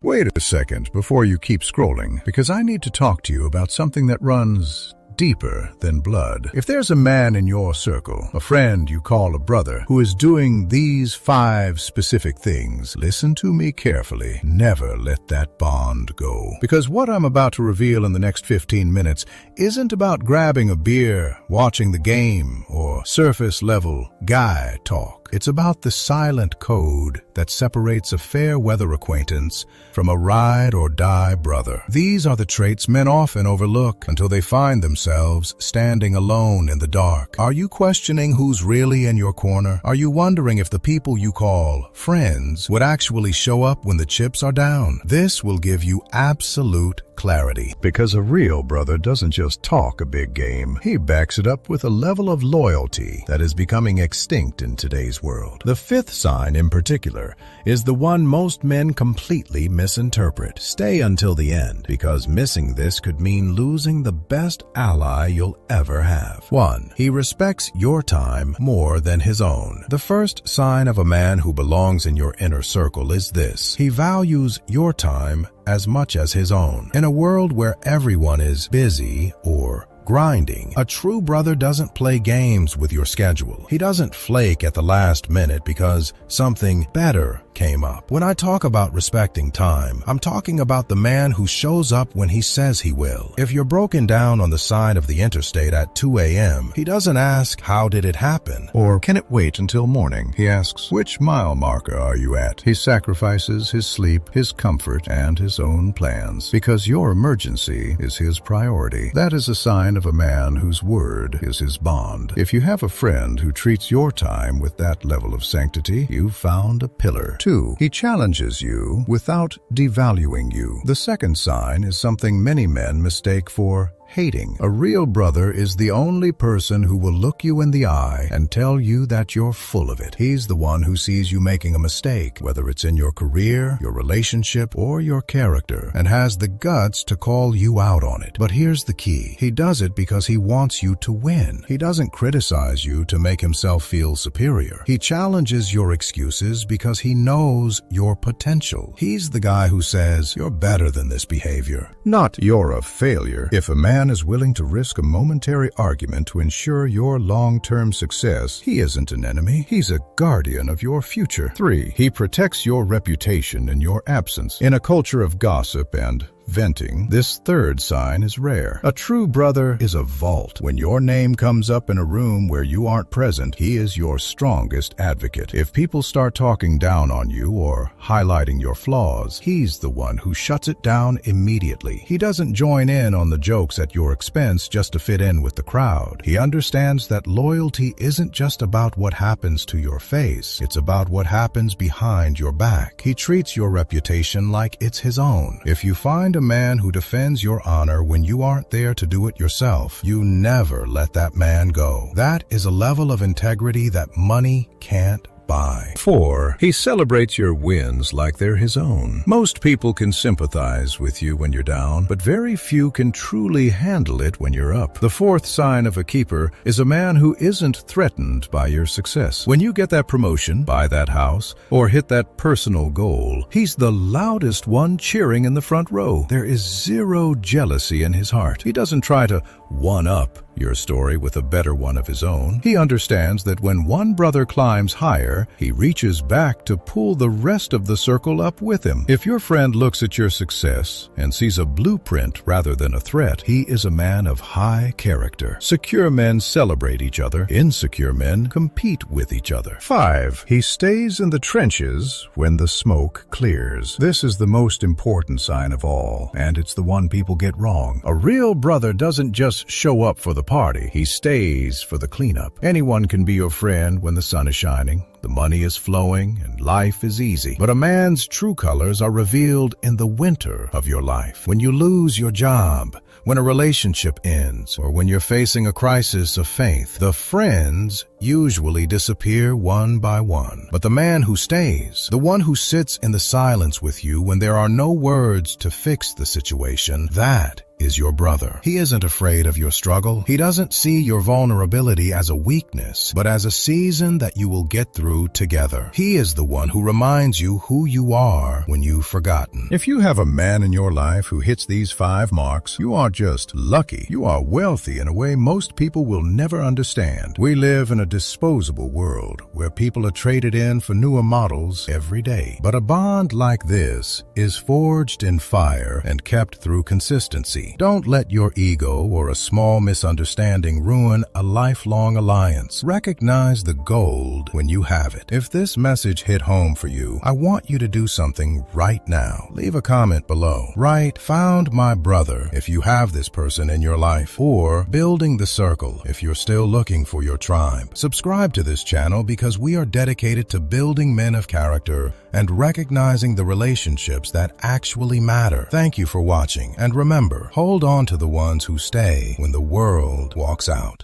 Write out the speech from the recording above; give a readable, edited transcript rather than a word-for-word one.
Wait a second before you keep scrolling, because I need to talk to you about something that runs deeper than blood. If there's a man in your circle, a friend you call a brother, who is doing these 5 specific things, listen to me carefully. Never let that bond go. Because what I'm about to reveal in the next 15 minutes isn't about grabbing a beer, watching the game, or surface-level guy talk. It's about the silent code that separates a fair-weather acquaintance from a ride-or-die brother. These are the traits men often overlook until they find themselves standing alone in the dark. Are you questioning who's really in your corner? Are you wondering if the people you call friends would actually show up when the chips are down? This will give you absolute clarity. Because a real brother doesn't just talk a big game, he backs it up with a level of loyalty that is becoming extinct in today's world. The 5th sign in particular is the one most men completely misinterpret. Stay until the end, because missing this could mean losing the best ally you'll ever have. 1. He respects your time more than his own. The first sign of a man who belongs in your inner circle is this: he values your time as much as his own. In a world where everyone is busy or grinding, a true brother doesn't play games with your schedule. He doesn't flake at the last minute because something better came up. When I talk about respecting time, I'm talking about the man who shows up when he says he will. If you're broken down on the side of the interstate at 2 a.m., he doesn't ask, "How did it happen?" or "Can it wait until morning?" He asks, "Which mile marker are you at?" He sacrifices his sleep, his comfort, and his own plans because your emergency is his priority. That is a sign of a man whose word is his bond. If you have a friend who treats your time with that level of sanctity, you've found a pillar. 2. He challenges you without devaluing you. The second sign is something many men mistake for hating. A real brother is the only person who will look you in the eye and tell you that you're full of it. He's the one who sees you making a mistake, whether it's in your career, your relationship, or your character, and has the guts to call you out on it. But here's the key. He does it because he wants you to win. He doesn't criticize you to make himself feel superior. He challenges your excuses because he knows your potential. He's the guy who says, "You're better than this behavior," not "You're a failure." If a man is willing to risk a momentary argument to ensure your long-term success, he isn't an enemy. He's a guardian of your future. 3. He protects your reputation in your absence. In a culture of gossip and venting, this third sign is rare. A true brother is a vault. When your name comes up in a room where you aren't present, he is your strongest advocate. If people start talking down on you or highlighting your flaws, he's the one who shuts it down immediately. He doesn't join in on the jokes at your expense just to fit in with the crowd. He understands that loyalty isn't just about what happens to your face, it's about what happens behind your back. He treats your reputation like it's his own. If you find a man who defends your honor when you aren't there to do it yourself, you never let that man go. That is a level of integrity that money can't buy. 4. He celebrates your wins like they're his own. Most people can sympathize with you when you're down, but very few can truly handle it when you're up. The 4th sign of a keeper is a man who isn't threatened by your success. When you get that promotion, buy that house, or hit that personal goal, he's the loudest one cheering in the front row. There is zero jealousy in his heart. He doesn't try to one-up your story with a better one of his own. He understands that when one brother climbs higher, he reaches back to pull the rest of the circle up with him. If your friend looks at your success and sees a blueprint rather than a threat, he is a man of high character. Secure men celebrate each other. Insecure men compete with each other. 5. He stays in the trenches when the smoke clears. This is the most important sign of all, and it's the one people get wrong. A real brother doesn't just show up for the party. He stays for the cleanup. Anyone can be your friend when the sun is shining, the money is flowing, and life is easy. But a man's true colors are revealed in the winter of your life. When you lose your job, when a relationship ends, or when you're facing a crisis of faith, the friends usually disappear one by one. But the man who stays, the one who sits in the silence with you when there are no words to fix the situation, that is your brother. He isn't afraid of your struggle. He doesn't see your vulnerability as a weakness, but as a season that you will get through together. He is the one who reminds you who you are when you've forgotten. If you have a man in your life who hits these 5 marks, you are just lucky. You are wealthy in a way most people will never understand. We live in a disposable world where people are traded in for newer models every day. But a bond like this is forged in fire and kept through consistency. Don't let your ego or a small misunderstanding ruin a lifelong alliance. Recognize the gold when you have it. If this message hit home for you, I want you to do something right now. Leave a comment below. Write, "Found my brother," if you have this person in your life, or "Building the Circle" if you're still looking for your tribe. Subscribe to this channel because we are dedicated to building men of character and recognizing the relationships that actually matter. Thank you for watching, and remember, hold on to the ones who stay when the world walks out.